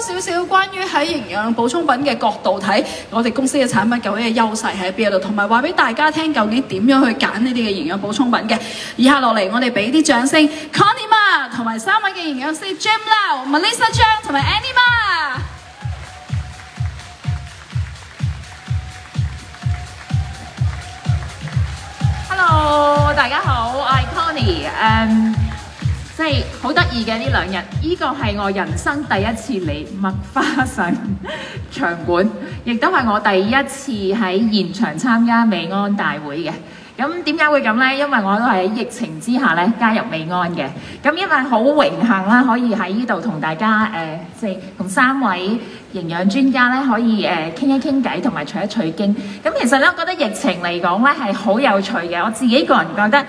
少少關於喺營養補充品嘅角度睇，我哋公司嘅產品究竟嘅優勢喺邊度，同埋話俾大家聽究竟點樣去揀呢啲嘅營養補充品嘅。以下落嚟，我哋俾啲掌聲 ，Connie Ma 同埋3位嘅營養師 Jim Lau、Melissa Cheung 同埋 Annie Ma。Hello， 大家好，我係 Connie。即係好得意嘅呢2日，呢個係我人生第一次嚟麥花臣場館，亦都係我第一次喺現場參加美安大會嘅。咁點解會咁呢？因為我都係喺疫情之下咧加入美安嘅。咁因為好榮幸啦，可以喺呢度同大家即係同3位營養專家咧可以傾一傾偈，同埋取一取經。咁其實咧，我覺得疫情嚟講咧係好有趣嘅。我自己個人覺得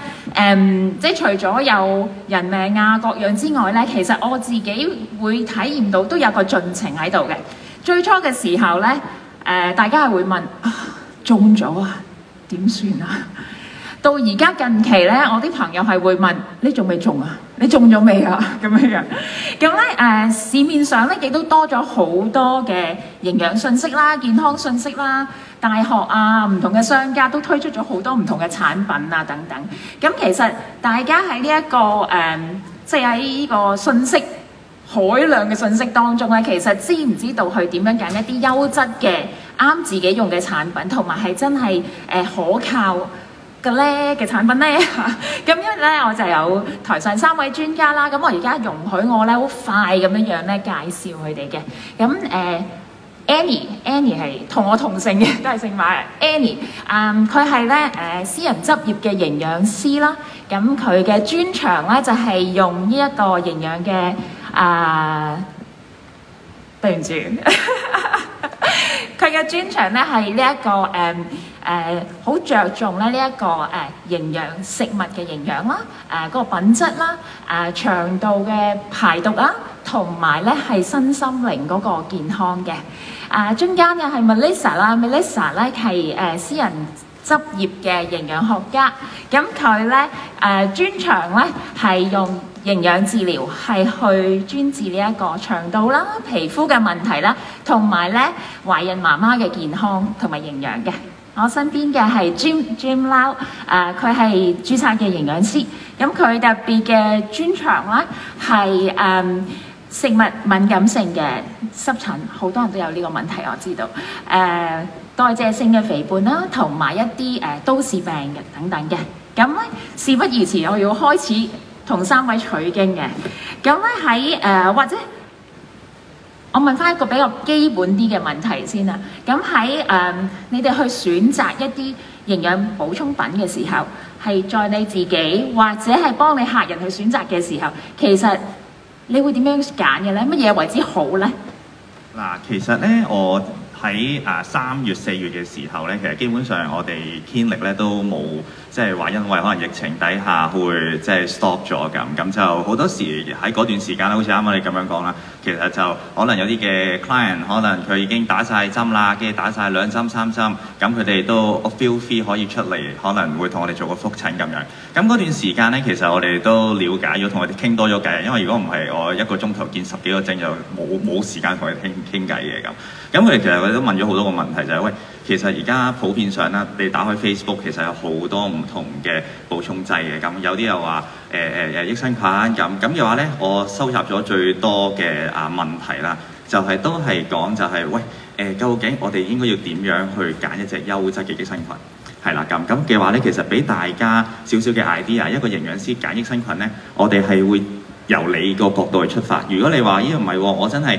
即係除咗有人命啊各樣之外咧，其實我自己會體驗到都有個進程喺度嘅。最初嘅時候咧，大家係會問中咗啊點算啊？到而家近期咧，我啲朋友係會問你仲未中啊？你中咗未啊？咁樣樣。咁咧市面上咧亦都多咗好多嘅營養信息啦、健康信息啦，大學啊、唔同嘅商家都推出咗好多唔同嘅產品啊等等。咁其實大家喺呢一個即係喺呢個信息海量嘅信息當中咧，其實知唔知道去點樣揀一啲優質嘅啱自己用嘅產品，同埋係真係可靠嘅咧嘅產品咧咁因為咧我就有台上3位專家啦，咁我而家容許我咧好快咁樣樣咧介紹佢哋嘅。咁Annie 係同我同姓嘅，都係姓馬 Annie。佢係咧私人執業嘅營養師啦。咁佢嘅專長咧就係用呢一個營養嘅對唔住，佢嘅專長咧係呢一個好着重咧呢一個營養食物嘅營養啦，嗰個品質啦，腸道嘅排毒啦，同埋咧係身心靈嗰個健康嘅。中間嘅係 Melissa 啦 ，Melissa 咧係私人執業嘅營養學家，咁佢咧專長咧係用營養治療係去專治呢一個腸道啦、皮膚嘅問題啦，同埋咧懷孕媽媽嘅健康同埋營養嘅。我身邊嘅係 Jim Lau， 佢係註冊嘅營養師，咁佢特別嘅專長咧係食物敏感性嘅濕疹，好多人都有呢個問題，我知道。代謝性嘅肥胖啦，同埋一啲都市病嘅等等嘅。咁咧事不宜遲，我要開始同3位取經嘅。咁咧喺或者我問翻一個比較基本啲嘅問題先啦。咁喺你哋去選擇一啲營養補充品嘅時候，係在你自己或者係幫你客人去選擇嘅時候，其實你會點樣揀嘅咧？乜嘢為之好咧？嗱，其實咧我喺3月4月嘅時候咧，其實基本上我哋天力咧都冇即係話因為可能疫情底下會即係 stop 咗咁就好多時喺嗰段時間咧，好似啱啱你咁樣講啦，其實就可能有啲嘅 client 可能佢已經打晒針啦，跟住打晒2針3針，咁佢哋都 feel free 可以出嚟，可能會同我哋做個覆診咁樣。咁嗰段時間咧，其實我哋都了解咗，同佢哋傾多咗偈，因為如果唔係我1個鐘頭見10幾個症，就冇時間同佢哋傾偈嘅咁。咁佢哋其實佢哋都問咗好多個問題，就係喂，其實而家普遍上啦，你打開 Facebook 其實有好多唔同嘅補充劑嘅，咁有啲又話益生菌咁嘅話咧，我收集咗最多嘅問題啦，就係都係講就係喂究竟我哋應該要點樣去揀一隻優質嘅益生菌？係啦，咁嘅話咧，其實俾大家少少嘅 idea， 一個營養師揀益生菌咧，我哋係會由你個角度去出發。如果你話咦唔係喎，我真係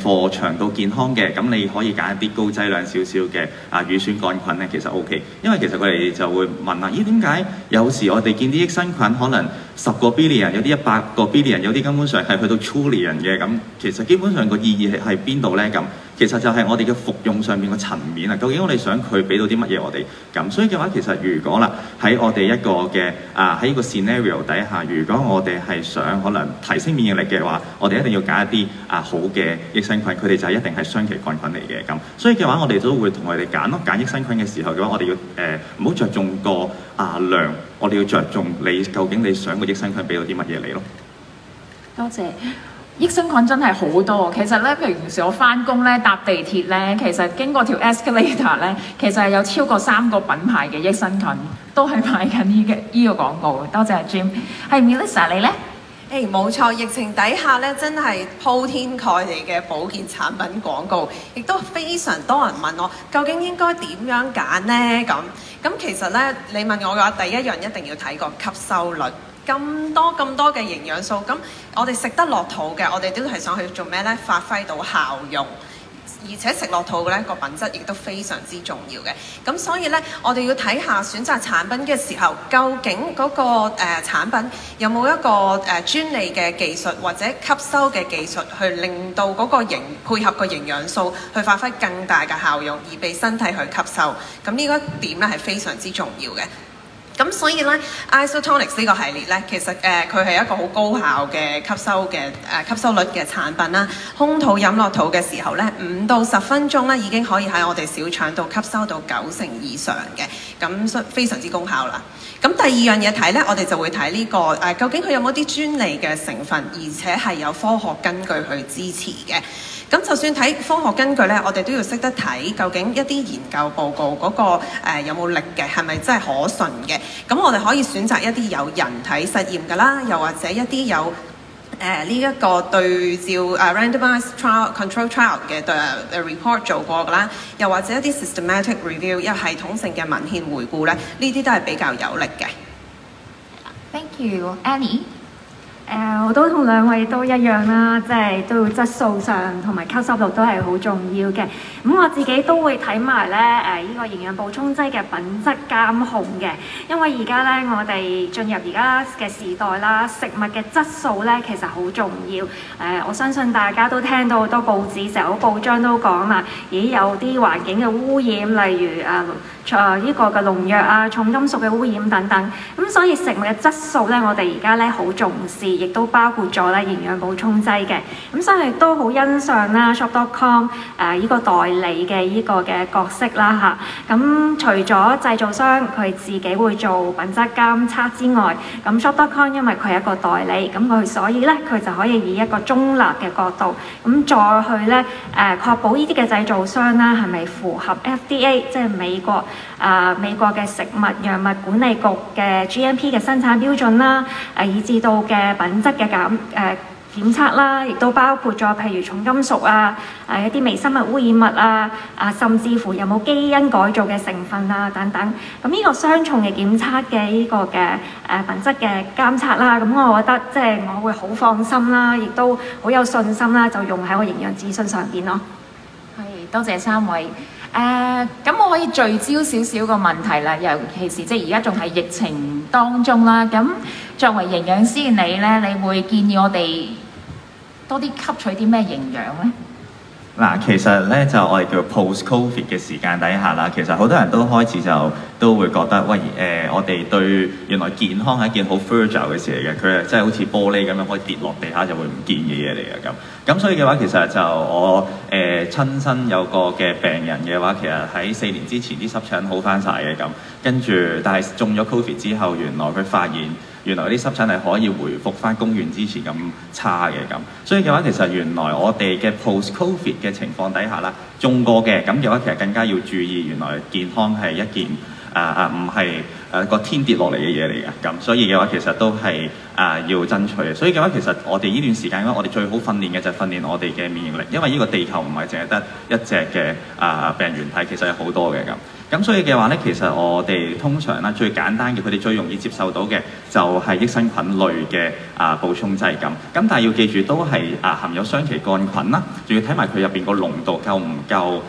for腸道健康嘅，咁你可以揀一啲高劑量少少嘅乳酸桿菌咧，其實 OK。因為其實佢哋就會問啦，咦點解有時我哋見啲益生菌可能10個 billion， 有啲100個 billion， 有啲根本上係去到 trillion 嘅，咁其實基本上個意義係邊度咧？咁其實就係我哋嘅服用上面個層面啊，究竟我哋想佢俾到啲乜嘢我哋？咁所以嘅話，其實如果啦喺我哋一個嘅喺個 scenario 底下，如果我哋係想可能提升免疫力嘅話，我哋一定要揀一啲好嘅益生菌，佢哋就一定係雙歧桿菌嚟嘅咁。所以嘅話，我哋都會同佢哋揀咯。揀益生菌嘅時候嘅話，我哋要唔好着重個量，我哋要着重你究竟你想個益生菌俾到啲乜嘢你咯。多謝。益生菌真係好多，其實咧，譬如平時我翻工咧搭地鐵咧，其實經過條 escalator 咧，其實係有超過3個品牌嘅益生菌都係賣緊呢個廣告。多謝 Jim。係 Melissa 你咧？冇錯，疫情底下咧，真係鋪天蓋地嘅保健產品廣告，亦都非常多人問我究竟應該點樣揀呢？咁其實咧，你問我嘅話，第一樣一定要睇個吸收率。咁多嘅營養素，咁我哋食得落肚嘅，我哋都係想去做咩呢？發揮到效用，而且食落肚嘅呢個品質亦都非常之重要嘅。咁所以呢，我哋要睇下選擇產品嘅時候，究竟嗰個產品有冇一個專利嘅技術或者吸收嘅技術，去令到嗰個配合個營養素去發揮更大嘅效用，而被身體去吸收。咁呢個點呢係非常之重要嘅。咁所以咧 Isotonics 呢個系列咧，其實佢係一個好高效嘅吸收率嘅產品啦。空肚飲落肚嘅時候咧，5到10分鐘咧已經可以喺我哋小腸度吸收到90%以上嘅，咁非常之功效啦。咁第二樣嘢睇咧，我哋就會睇呢個究竟佢有冇啲專利嘅成分，而且係有科學根據去支持嘅。咁就算睇科學根據咧，我哋都要識得睇究竟一啲研究報告嗰個有冇力嘅，係咪真係可信嘅？咁我哋可以選擇一啲有人體實驗㗎啦，又或者一啲有呢一個對照randomized trial control trial 嘅report 做過㗎啦，又或者一啲 systematic review 一系統性嘅文獻回顧咧，呢啲都係比較有力嘅。Thank you, Annie。我都同兩位都一樣啦，即係都要質素上同埋吸收率都係好重要嘅。咁我自己都會睇埋咧呢個營養補充劑嘅品質監控嘅，因為而家咧我哋進入而家嘅時代啦，食物嘅質素咧其實好重要。我相信大家都聽到好多報紙、成日報章都講啦，咦有啲環境嘅污染，例如呢個嘅農藥啊、重金屬嘅污染等等。咁所以食物嘅質素咧，我哋而家咧好重視。亦都包括咗咧營養補充劑嘅，咁所以亦都好欣賞啦 shop.com 呢個代理嘅呢個嘅角色啦嚇。咁除咗製造商佢自己會做品質監測之外，咁 shop.com 因為佢係一個代理，咁佢所以咧佢就可以以一個中立嘅角度，咁再去咧確保呢啲嘅製造商啦係咪符合 FDA 即係美國嘅食物藥物管理局嘅 GMP 嘅生產標準啦，以至到嘅品質嘅檢測啦，亦都包括咗譬如重金屬一啲微生物污染物甚至乎有冇基因改造嘅成分等等。咁呢個雙重嘅檢測嘅呢個嘅品質嘅監測啦，咁我覺得即係我會好放心啦，亦都好有信心啦，就用喺我營養諮詢上邊咯。係，多謝3位。咁我可以聚焦少少個問題啦，尤其是即係而家仲係疫情當中啦。咁作為營養師嘅你咧，你會建議我哋多啲吸取啲咩營養咧？嗱，其實咧就我哋叫 post-COVID 嘅時間底下啦，其實好多人都開始都會覺得，喂我哋對原來健康係一件好 fragile 嘅事嚟嘅，佢係真係好似玻璃咁樣可以跌落地下就會唔見嘅嘢嚟嘅咁。咁所以嘅話，其實就我親身有個嘅病人嘅話，其實喺4年之前啲濕疹好翻晒嘅咁，跟住但係中咗 COVID 之後，原來佢發現原來啲濕疹係可以回復翻公元之前咁差嘅咁，所以嘅話其實原來我哋嘅 post-COVID 嘅情況底下啦，中過嘅咁嘅話，其實更加要注意，原來健康係一件唔係個天跌落嚟嘅嘢嚟嘅咁，所以嘅話其實都係要爭取嘅。所以嘅話其實我哋呢段時間咧，我哋最好訓練嘅就係訓練我哋嘅免疫力，因為呢個地球唔係淨係得一隻嘅病原體，其實有好多嘅咁。咁所以嘅話咧，其實我哋通常啦最簡單嘅，佢哋最容易接受到嘅就係益生菌類嘅補充劑咁。咁但係要記住，都係含有雙歧桿菌啦，仲要睇埋佢入邊個濃度夠唔夠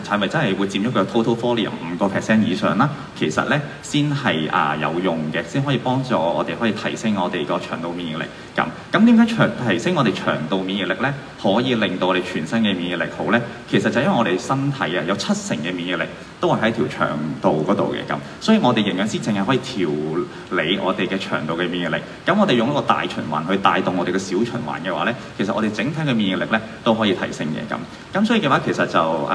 係咪真係會佔咗佢 total volume 5% 以上啦？其實咧先係有用嘅，先可以幫助我哋可以提升我哋個腸道免疫力咁。咁點解提升我哋腸道免疫力咧，可以令到我哋全身嘅免疫力好咧？其實就因為我哋身體有70%嘅免疫力都係喺條腸道嗰度嘅咁，所以我哋營養師淨係可以調理我哋嘅腸道嘅免疫力。咁我哋用一個大循環去帶動我哋嘅小循環嘅話咧，其實我哋整體嘅免疫力咧都可以提升嘅咁。咁所以嘅話，其實就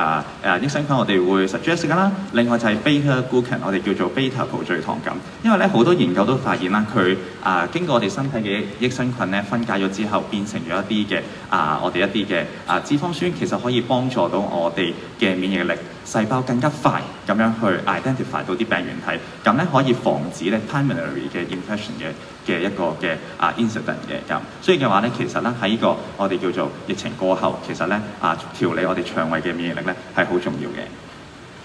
益生菌我哋會 suggest 㗎啦。另外就係 beta glucan， 我哋叫做 beta 葡聚糖咁。因為咧好多研究都發現啦，佢經過我哋身體嘅益生菌咧分解咗之後，變成咗一啲嘅我哋一啲嘅脂肪酸，其實可以幫助到我哋嘅免疫力細胞更加快咁樣去 identify 到啲病原體，咁咧可以防止咧 primary 嘅 infection 嘅一個嘅incident 嘅咁。所以嘅話咧，其實咧喺呢個我哋叫做疫情過後，其實咧調理我哋腸胃嘅免疫力咧係好重要嘅。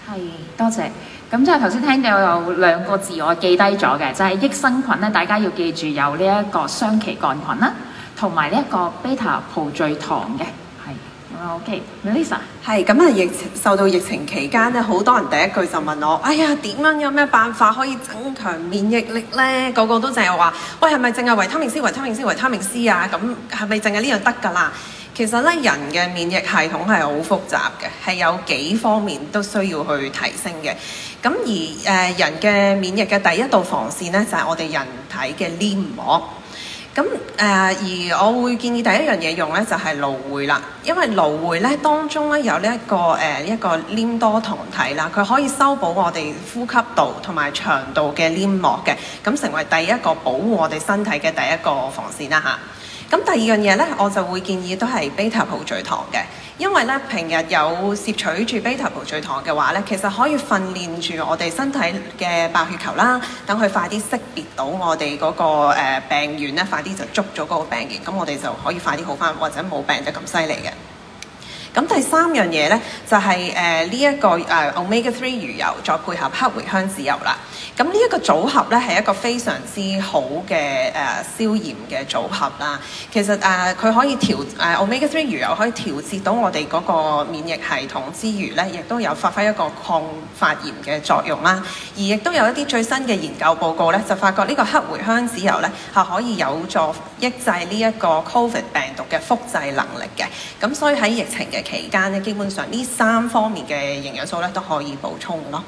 係，多謝。咁即係頭先聽到有兩個字我記低咗嘅，就係益生菌咧，大家要記住有呢一個雙歧桿菌啦，同埋呢一個 beta 葡聚糖嘅。係，OK，Melissa。係咁啊！受到疫情期間咧，好多人第一句就問我：哎呀，點樣有咩辦法可以增強免疫力咧？個個都淨係話：喂，係咪淨係維他命 C、維他命 C、維他命 C 啊？咁係咪淨係呢樣得㗎啦？其實咧，人嘅免疫系統係好複雜嘅，係有幾方面都需要去提升嘅。咁而人嘅免疫嘅第一道防線咧，就係我哋人體嘅黏膜。咁而我會建議第一樣嘢用咧就係蘆薈啦，因為蘆薈咧當中咧有呢一個黏多糖體啦，佢可以修補我哋呼吸道同埋腸道嘅黏膜嘅，咁成為第一個保護我哋身體嘅第一個防線啦嚇。咁第二樣嘢咧，我就會建議都係 beta 葡聚糖嘅，因為咧平日有攝取住 beta 葡聚糖嘅話咧，其實可以訓練住我哋身體嘅白血球啦，等佢快啲識別到我哋嗰個病原咧，快啲就捉咗嗰個病原，咁我哋就可以快啲好返，或者冇病得咁犀利嘅。咁第三樣嘢咧，就係呢一個omega 3魚油，再配合黑茴香籽油啦。咁呢一個組合咧係一個非常之好嘅消炎嘅組合啦。其實佢可以omega 3魚油可以調節到我哋嗰個免疫系統之餘咧，亦都有發揮一個抗發炎嘅作用啦。而亦都有一啲最新嘅研究報告咧，就發覺呢個黑茴香籽油咧係可以有助抑制呢一個 COVID 病毒嘅複製能力嘅。咁所以喺疫情嘅期間咧，基本上呢3方面嘅營養素咧都可以補充咯。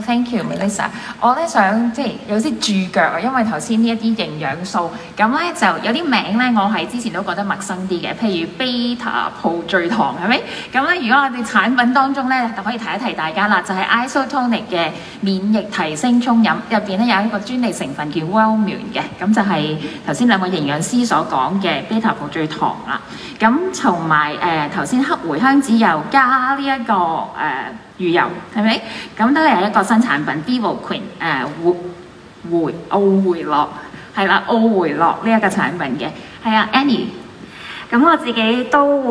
Thank you, Melissa。我咧想即係有啲注腳啊，因為頭先呢一啲營養素，咁咧就有啲名咧，我係之前都覺得陌生啲嘅，譬如 beta 葡聚糖係咪？咁咧，如果我哋產品當中咧，就可以提一提大家啦，就係 Isotonic 嘅免疫提升沖飲入邊咧有一個專利成分叫 Wellmune 嘅，咁就係頭先兩個營養師所講嘅 beta 葡聚糖啦。咁同埋頭先黑茴香籽油加呢一個魚油係咪？咁都係一個新產品 Vivoquin 奧回樂係啦，奧回樂呢一個產品嘅係啊 Annie。咁我自己都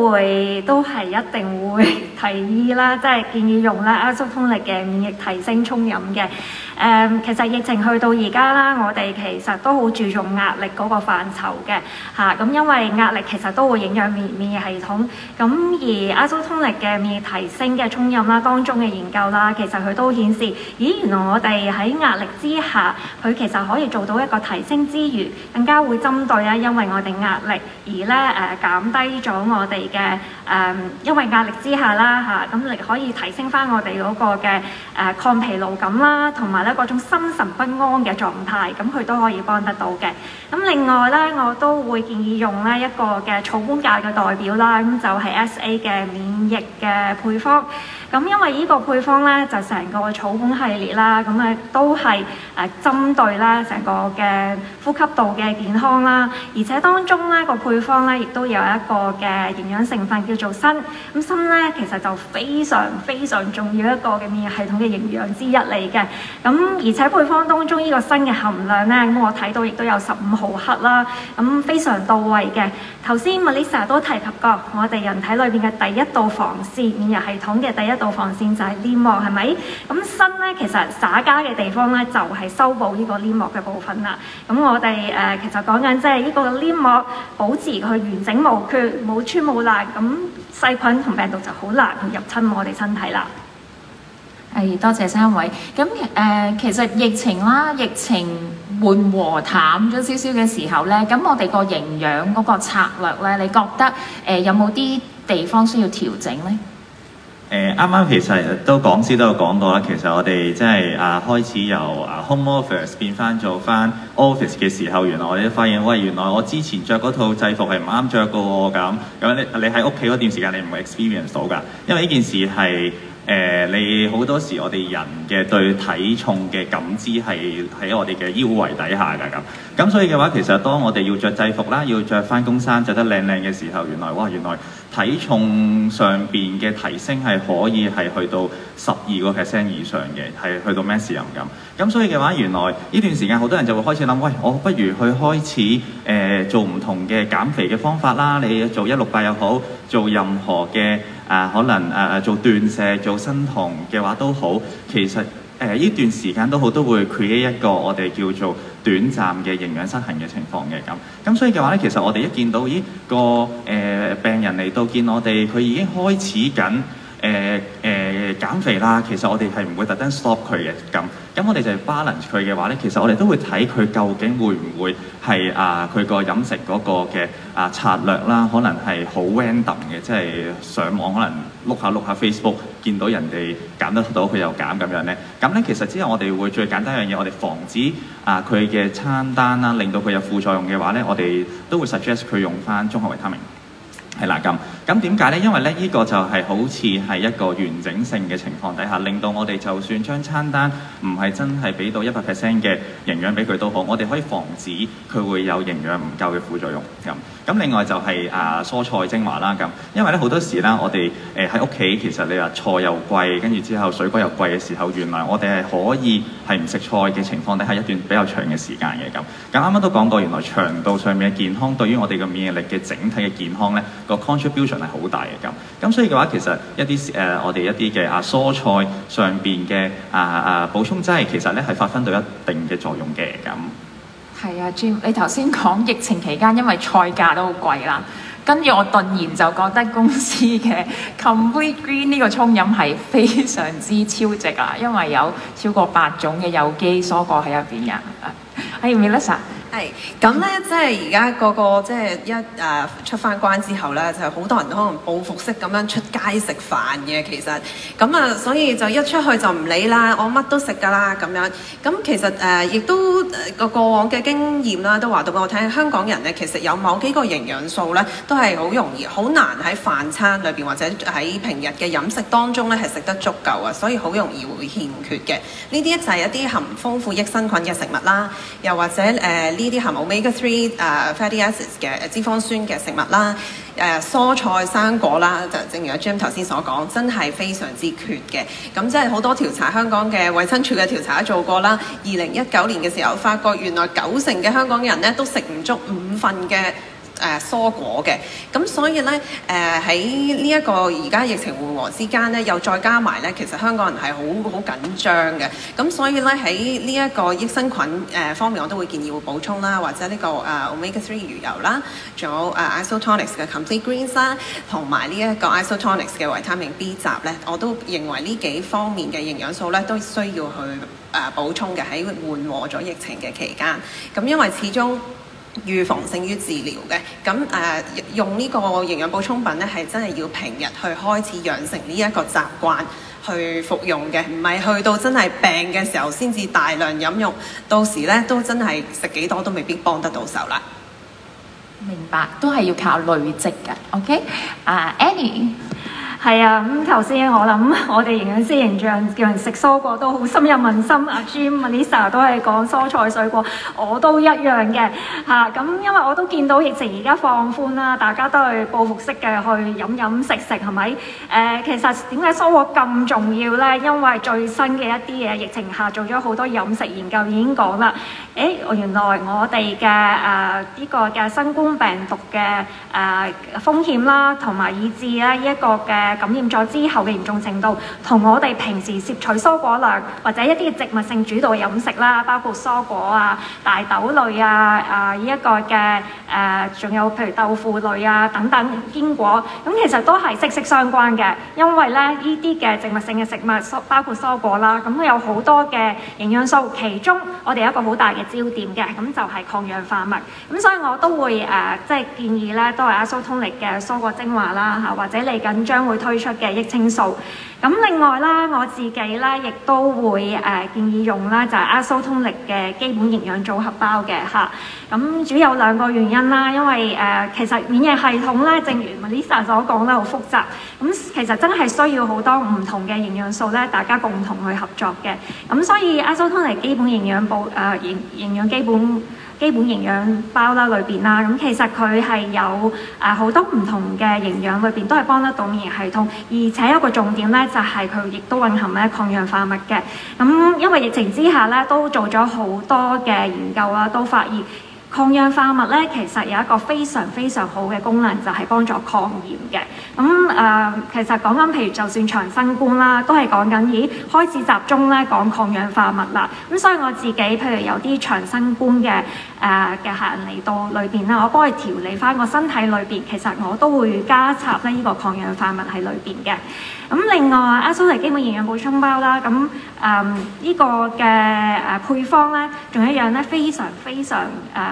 係一定會提議啦，即係建議用咧 Isotonic 嘅免疫提升沖飲嘅。其實疫情去到而家啦，我哋其實都好注重壓力嗰個範疇嘅嚇。咁因為壓力其實都會影響免疫系統。咁而 Isotonic 嘅免疫提升嘅沖飲啦，當中嘅研究啦，其實佢都顯示，咦，原來我哋喺壓力之下，佢其實可以做到一個提升之餘，更加會針對咧，因為我哋壓力而咧減低咗我哋嘅因為壓力之下啦嚇，咁你可以提升翻我哋嗰個嘅抗疲勞感啦，同埋咧嗰種心神不安嘅狀態，咁佢都可以幫得到嘅。咁另外咧，我都會建議用咧一個嘅草本界嘅代表啦，咁就係 SA 嘅免疫嘅配方。咁因為呢個配方咧就成個草本系列啦，咁都係針對咧成個嘅呼吸道嘅健康啦，而且當中咧個配方咧亦都有一個嘅營養成分叫做鋅。咁鋅咧其實就非常非常重要一個嘅免疫系統嘅營養之一嚟嘅。咁而且配方當中呢個鋅嘅含量咧，咁我睇到亦都有15毫克啦，咁非常到位嘅。頭先 Melissa 都提及過，我哋人體裏邊嘅第一道防線，免疫系統嘅第一道防線就係黏膜，係咪？咁鋅咧其實耍家嘅地方咧就係修補呢個黏膜嘅部分啦。咁我哋其實講緊即係呢個黏膜保持佢完整無缺、冇穿冇爛，咁細菌同病毒就好難入侵我哋身體啦。係，多謝三位。咁其實疫情緩和淡咗少少嘅時候咧，咁我哋個營養嗰個策略咧，你覺得有冇啲地方需要調整咧？啱啱其實都講師都有講過啦，其實我哋即係開始由home office 變翻做翻 office 嘅時候，原來我哋都發現，喂，原來我之前着嗰套制服係唔啱着嘅喎，咁你喺屋企嗰段時間你唔會 experience 到㗎，因為呢件事係你好多時我哋人嘅對體重嘅感知係喺我哋嘅腰圍底下㗎咁所以嘅話，其實當我哋要着制服啦，要着返工衫着得靚靚嘅時候，原來體重上邊嘅提升係可以係去到12% 以上嘅，係去到 maximum 咁所以嘅話，原來呢段時間好多人就會開始諗，喂，我不如去開始做唔同嘅減肥嘅方法啦，你做168又好，做任何嘅可能做斷捨、做生酮嘅話都好，其實呢段時間都好，都會 create 一個我哋叫做短暫嘅營養失衡嘅情況嘅咁所以嘅話咧，其實我哋一見到個病人嚟到見我哋，佢已經開始緊減肥啦，其實我哋係唔會特登 stop 佢嘅咁我哋就 balance 佢嘅話咧，其實我哋都會睇佢究竟會唔會係佢個飲食嗰個嘅策略啦，可能係好 random 嘅，即係上網可能碌下 Facebook 見到人哋減得到，佢又減咁樣咧。咁咧其實之後我哋會最簡單一樣嘢，我哋防止佢嘅餐單啦，令到佢有副作用嘅話咧，我哋都會 suggest 佢用翻綜合維他命。係啦，咁點解呢？因為咧，呢個就係好似係一個完整性嘅情況底下，令到我哋就算將餐單唔係真係俾到100% 嘅營養俾佢都好，我哋可以防止佢會有營養唔夠嘅副作用咁另外就係蔬菜精華啦因為咧好多時啦，我哋喺屋企其實你話菜又貴，跟住之後水果又貴嘅時候，原來我哋係可以係唔食菜嘅情況底下一段比較長嘅時間嘅咁啱啱都講過，原來腸道上面嘅健康對於我哋嘅免疫力嘅整體嘅健康咧，個 contribution 係好大嘅咁所以嘅話，其實一啲我哋一啲嘅蔬菜上邊嘅補充劑，其實咧係發揮到一定嘅作用嘅咁。係啊 ，Jim， 你頭先講疫情期間，因為菜價都好貴啦，跟住我頓然就覺得公司嘅 Complete Green 呢個沖飲係非常之超值啊，因為有超過8種嘅有機蔬果喺入邊嘅。係 Melissa。係，咁咧即係而家個個即係一出翻關之後咧，就好多人都可能報復式咁樣出街食飯嘅，其實咁所以就一出去就唔理啦，我乜都食㗎啦咁樣。咁其實亦都個過往嘅經驗啦，都話到俾我聽，香港人咧其實有某幾個營養素咧，都係好容易、好難喺飯餐裏邊或者喺平日嘅飲食當中咧係食得足夠啊，所以好容易會欠缺嘅。呢啲就係一啲含豐富益生菌嘅食物啦，又或者呢啲含 omega 3 fatty acids 嘅脂肪酸嘅食物啦，蔬菜生果啦，就正如阿 Jim 頭先所講，真係非常之缺嘅。咁即係好多調查，香港嘅衛生署嘅調查都做過啦。2019年嘅時候，發覺原來90%嘅香港人咧都食唔足5份嘅蔬果嘅，咁所以咧喺呢一個而家疫情緩和之間咧，又再加埋咧，其實香港人係好緊張嘅，咁所以咧喺呢一個益生菌方面，我都會建議會補充啦，或者呢個omega 3魚油啦，仲有Isotonics 嘅 Complete Greens 啦，同埋呢一個 Isotonics 嘅維他命 B 集咧，我都認為呢幾方面嘅營養素咧都需要去補充嘅，喺緩和咗疫情嘅期間，咁因為始終預防勝於治療嘅，咁用呢個營養補充品咧，係真係要平日去開始養成呢一個習慣去服用嘅，唔係去到真係病嘅時候先至大量飲用，到時咧都真係食幾多都未必幫得到手啦。明白，都係要靠累積嘅。OK， Annie。係啊，咁頭先我諗我哋營養師形象叫人食蔬果都好深入民心。阿 Jim、Melissa 都係講蔬菜水果，我都一樣嘅嚇。咁因為我都見到疫情而家放寬啦，大家都係報復式嘅去飲食係咪？其實點解蔬果咁重要呢？因為最新嘅一啲嘢，疫情下做咗好多飲食研究已經講啦。原來我哋嘅呢個嘅新冠病毒嘅風險啦，同埋以至咧呢一個嘅感染咗之後嘅嚴重程度，同我哋平時攝取蔬果量或者一啲植物性主導嘅飲食啦，包括蔬果啊、大豆類啊、呢一個嘅仲有譬如豆腐類啊等等堅果，咁其實都係息息相關嘅。因為咧呢啲嘅植物性嘅食物，包括蔬果啦，咁有好多嘅營養素，其中我哋有一個好大嘅焦點嘅，咁就係抗氧化物。咁所以我都會即係建議咧，都係Isotonic嘅蔬果精華啦嚇，或者嚟緊將會推出嘅益清素。咁另外啦，我自己咧亦都會建議用啦，就係 Isotonic 嘅基本營養組合包嘅嚇。咁主要有2個原因啦，因為其實免疫系統咧，正如 Melissa 所講咧，好複雜。咁其實真係需要好多唔同嘅營養素咧，大家共同去合作嘅。咁所以 Isotonic 基本營養營養基本營養包啦裏邊啦，咁其實佢係有好多唔同嘅營養裏邊都係幫得到免疫系統，而且一個重點咧就係佢亦都蘊含咧抗氧化物嘅。咁因為疫情之下咧，都做咗好多嘅研究啦，都發現抗氧化物咧其實有一個非常非常好嘅功能，就係幫助抗炎嘅。咁其實講緊譬如就算長新冠啦，都係講緊開始集中咧講抗氧化物啦。咁所以我自己譬如有啲長新冠嘅客人嚟到裏邊啦，我幫佢調理翻個身體裏邊，其實我都會加插咧呢個抗氧化物喺裏邊嘅。咁另外Isotonic基本營養補充包啦，咁呢個嘅配方咧，仲有一樣咧非常非常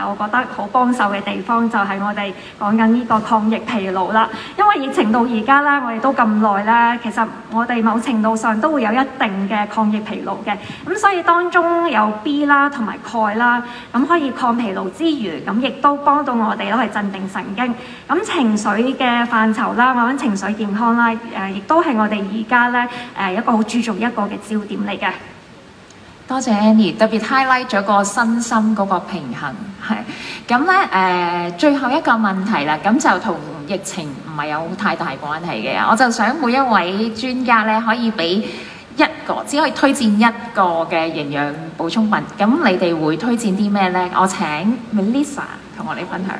我覺得好幫手嘅地方，就係我哋講緊呢個抗疫疲勞啦。因為疫情到而家啦，我哋都咁耐啦，其實我哋某程度上都會有一定嘅抗疫疲勞嘅。咁所以當中有 B 啦同埋鈣啦，咁可以抗疲勞之餘，咁亦都幫到我哋都係鎮定神經。咁情緒嘅範疇啦，或者情緒健康啦，亦都係我哋而家咧一個好注重一個嘅焦點嚟嘅。多謝 Annie， 特別 highlight 咗個身心嗰個平衡係。咁咧最後一個問題啦，咁就同疫情唔係有太大關係嘅，我就想每一位專家咧可以俾只可以推薦一個嘅營養補充品，咁你哋會推薦啲咩咧？我請 Melissa 同我哋分享。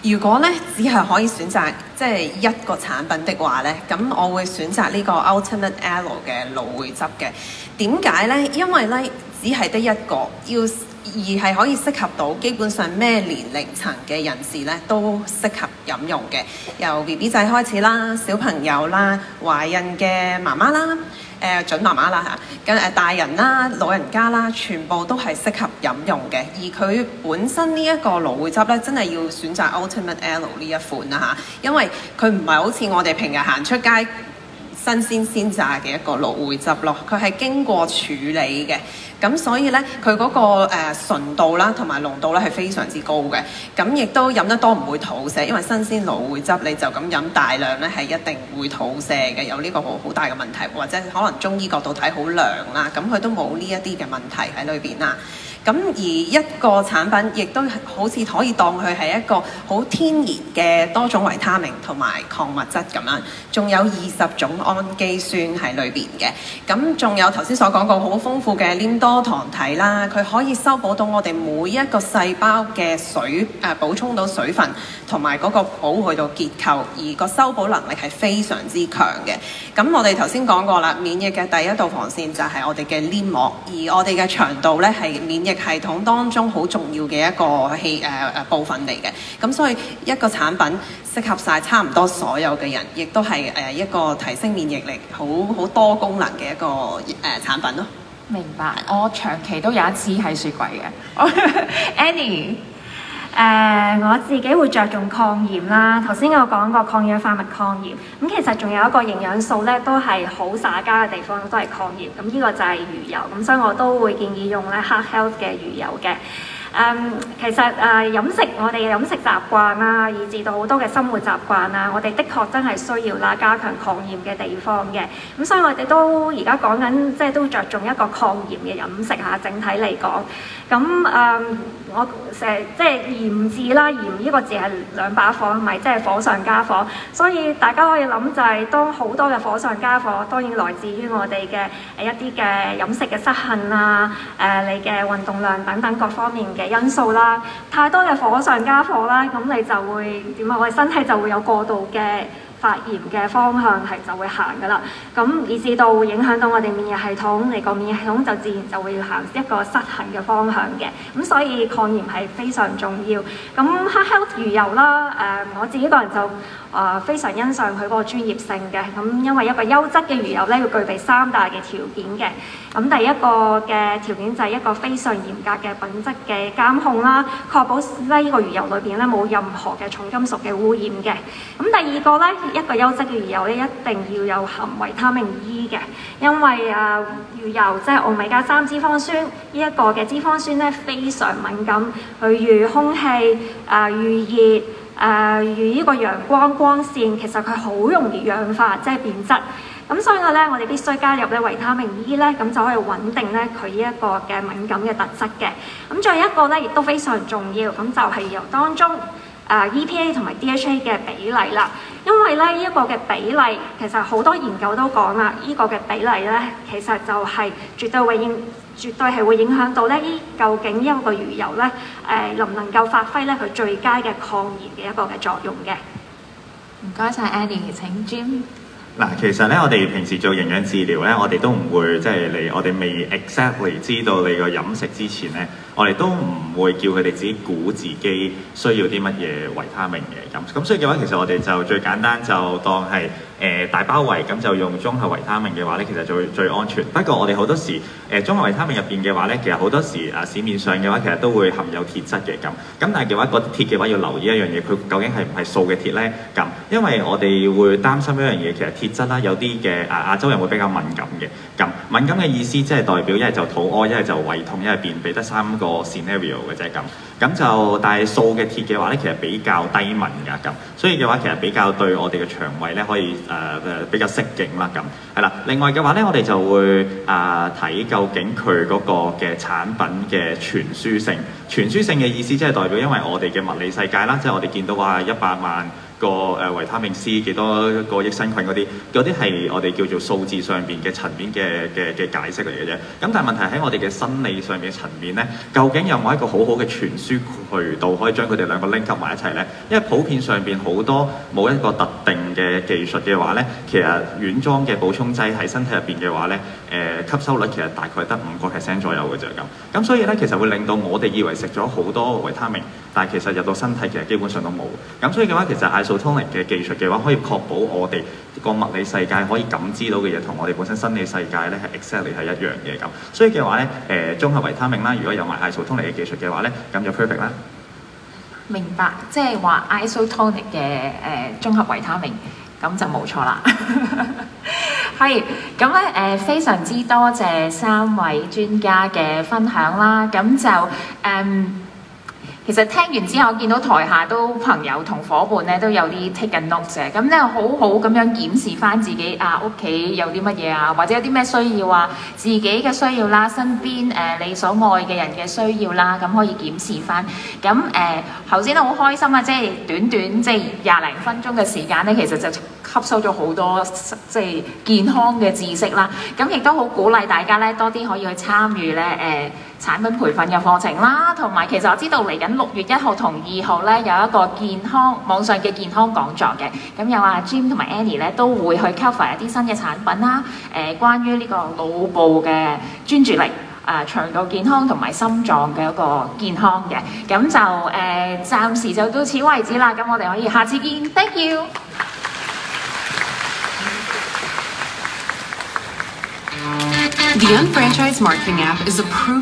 如果咧只係可以選擇即係一個產品的話咧，咁我會選擇呢個 Ultimate Aloe 嘅蘆薈汁嘅。點解咧？因為咧只係得一個，而係可以適合到基本上咩年齡層嘅人士咧都適合飲用嘅，由 BB 仔開始啦，小朋友啦，懷孕嘅媽媽啦。準媽媽啦嚇，咁大人啦、老人家啦，全部都係適合飲用嘅。而佢本身呢一個蘆薈汁咧，真係要選擇 Ultimate Aloe 呢一款啦嚇，因為佢唔係好似我哋平日行出街新鮮鮮榨嘅一個蘆薈汁咯，佢係經過處理嘅。咁所以咧，佢嗰個純度啦，同埋濃度咧係非常之高嘅。咁亦都飲得多唔會肚瀉，因為新鮮蘆薈汁你就咁飲大量咧，係一定會肚瀉嘅，有呢個好大嘅問題，或者可能中醫角度睇好涼啦，咁佢都冇呢一啲嘅問題喺裏邊啦。咁而一個產品亦都好似可以當佢係一個好天然嘅多種維他命同埋礦物質咁樣，仲有20種氨基酸喺裏邊嘅。咁仲有頭先所講過好豐富嘅黏多糖體啦，佢可以修補到我哋每一個細胞嘅水補充到水分同埋嗰個保護到結構，而個修補能力係非常之強嘅。咁我哋頭先講過啦，免疫嘅第一道防線就係我哋嘅黏膜，而我哋嘅腸道咧係免疫系統當中好重要嘅一個部分嚟嘅。咁所以一個產品適合晒差唔多所有嘅人，亦都係一個提升免疫力好多功能嘅一個產品咯。明白，我長期都有一支喺雪櫃嘅。Annie，我自己會着重抗炎啦。頭先我講過抗氧化物抗炎，咁其實仲有一個營養素咧，都係好耍家嘅地方，都係抗炎。咁呢個就係魚油，咁所以我都會建議用咧 Heart Health 嘅魚油嘅。其實飲食我哋嘅飲食習慣啦，以至到好多嘅生活習慣啦，我哋的確真係需要啦加強抗炎嘅地方嘅。咁所以我哋都而家講緊，即係都着重一個抗炎嘅飲食嚇。整體嚟講，咁我成日即係鹽字啦，鹽呢個字係2把火，唔係即係火上加火。所以大家可以諗就係，當好多嘅火上加火，當然來自於我哋嘅一啲嘅飲食嘅失衡啊，你嘅運動量等等各方面嘅因素啦。太多嘅火上加火啦，咁你就會點啊？我哋身體就會有過度嘅發炎嘅方向就會行㗎啦，咁以至到影響到我哋免疫系統，你個免疫系統就自然就會行一個失衡嘅方向嘅，咁所以抗炎係非常重要。咁 Heart Health 魚油啦，我自己個人就非常欣賞佢嗰個專業性嘅，咁因為一個優質嘅魚油咧，要具備3大嘅條件嘅。咁第一個嘅條件就係一個非常嚴格嘅品質嘅監控啦，確保呢個魚油裏邊咧冇任何嘅重金屬嘅污染嘅。咁第二個咧，一個優質嘅魚油咧，一定要有含維他命 E 嘅，因為魚油即係奧米加3脂肪酸呢一個嘅脂肪酸咧非常敏感，佢遇空氣、遇熱、遇呢個陽光光線，其實佢好容易氧化，即係變質。咁所以咧，我哋必須加入咧維他命 E 咧，咁就可以穩定咧佢呢一個嘅敏感嘅特質嘅。咁仲有一個咧，亦都非常重要，咁就係油當中EPA 同埋 DHA 嘅比例啦。因為咧呢一個嘅比例，其實好多研究都講啦，呢個嘅比例咧，其實就係絕對係會影響到咧究竟呢一個魚油咧能唔能夠發揮咧佢最佳嘅抗炎嘅一個嘅作用嘅。唔該晒 Annie， 請 Jim。嗱，其實咧，我哋平時做營養治療咧，我哋都唔會即係我哋未 exactly 知道你個飲食之前咧，我哋都唔會叫佢哋自己估自己需要啲乜嘢維他命嘅咁所以嘅話，其實我哋就最簡單就當係大包圍咁就用綜合維他命嘅話咧，其實就會最安全。不過我哋好多時綜合維他命入邊嘅話咧，其實好多時市面上嘅話其實都會含有鐵質嘅咁但係嘅話，嗰啲鐵嘅話要留意一樣嘢，佢究竟係唔係素嘅鐵咧咁？因為我哋會擔心一樣嘢，其實鐵質啦有啲嘅亞洲人會比較敏感嘅咁敏感嘅意思即係代表一係就肚屙，一係就胃痛，一係便秘，得3個 scenario 嘅啫咁就但係素嘅鐵嘅話咧，其實比較低敏㗎咁，所以嘅話其實比較對我哋嘅腸胃咧可以比較適應啦咁係啦。另外嘅話咧，我哋就會睇究竟佢嗰個嘅產品嘅傳輸性。傳輸性嘅意思即係代表，因為我哋嘅物理世界啦，即係我哋見到話100萬個維他命 C 幾多個益生菌嗰啲係我哋叫做數字上邊嘅層面嘅解釋嚟嘅啫。咁但係問題喺我哋嘅生理上面嘅層面咧，究竟有冇一個好好嘅傳輸渠道可以將佢哋兩個 link 埋一齊咧？因為普遍上邊好多冇一個特定嘅技術嘅話咧，其實軟裝嘅補充劑喺身體入邊嘅話咧，吸收率其實大概得5% 左右嘅啫咁所以咧，其實會令到我哋以為食咗好多維他命，但係其實入到身體其實基本上都冇。咁所以嘅話，其實 isotonic 嘅技術嘅話，可以確保我哋個物理世界可以感知到嘅嘢，同我哋本身生理世界咧係 exactly 係一樣嘅咁。所以嘅話咧，綜合維他命啦，如果有埋 isotonic 嘅技術嘅話咧，咁就 perfect 啦。明白，即係話 isotonic 嘅綜合維他命，咁就冇錯啦。係，咁咧非常之多謝3位專家嘅分享啦，咁就其實聽完之後，我見到台下都朋友同伙伴咧都有啲 take 緊 notes 嘅，咁咧好好咁樣檢視翻自己屋企有啲乜嘢啊，或者有啲咩需要啊，自己嘅需要啦，身邊你所愛嘅人嘅需要啦，咁可以檢視翻。咁頭先都好開心啊，即係短即係20零分鐘嘅時間咧，其實就吸收咗好多即係健康嘅知識啦。咁亦都好鼓勵大家咧多啲可以去參與咧產品培訓嘅課程啦，同埋其實我知道嚟緊6月1號同2號咧有一個網上嘅健康講座嘅，咁有Jim 同埋 Annie 咧都會去 cover 一啲新嘅產品啦，關於呢個腦部嘅專注力、腸道健康同埋心臟嘅一個健康嘅，咁就暫時就到此為止啦，咁我哋可以下次見 ，thank you。The Unfranchised Marketing app is approved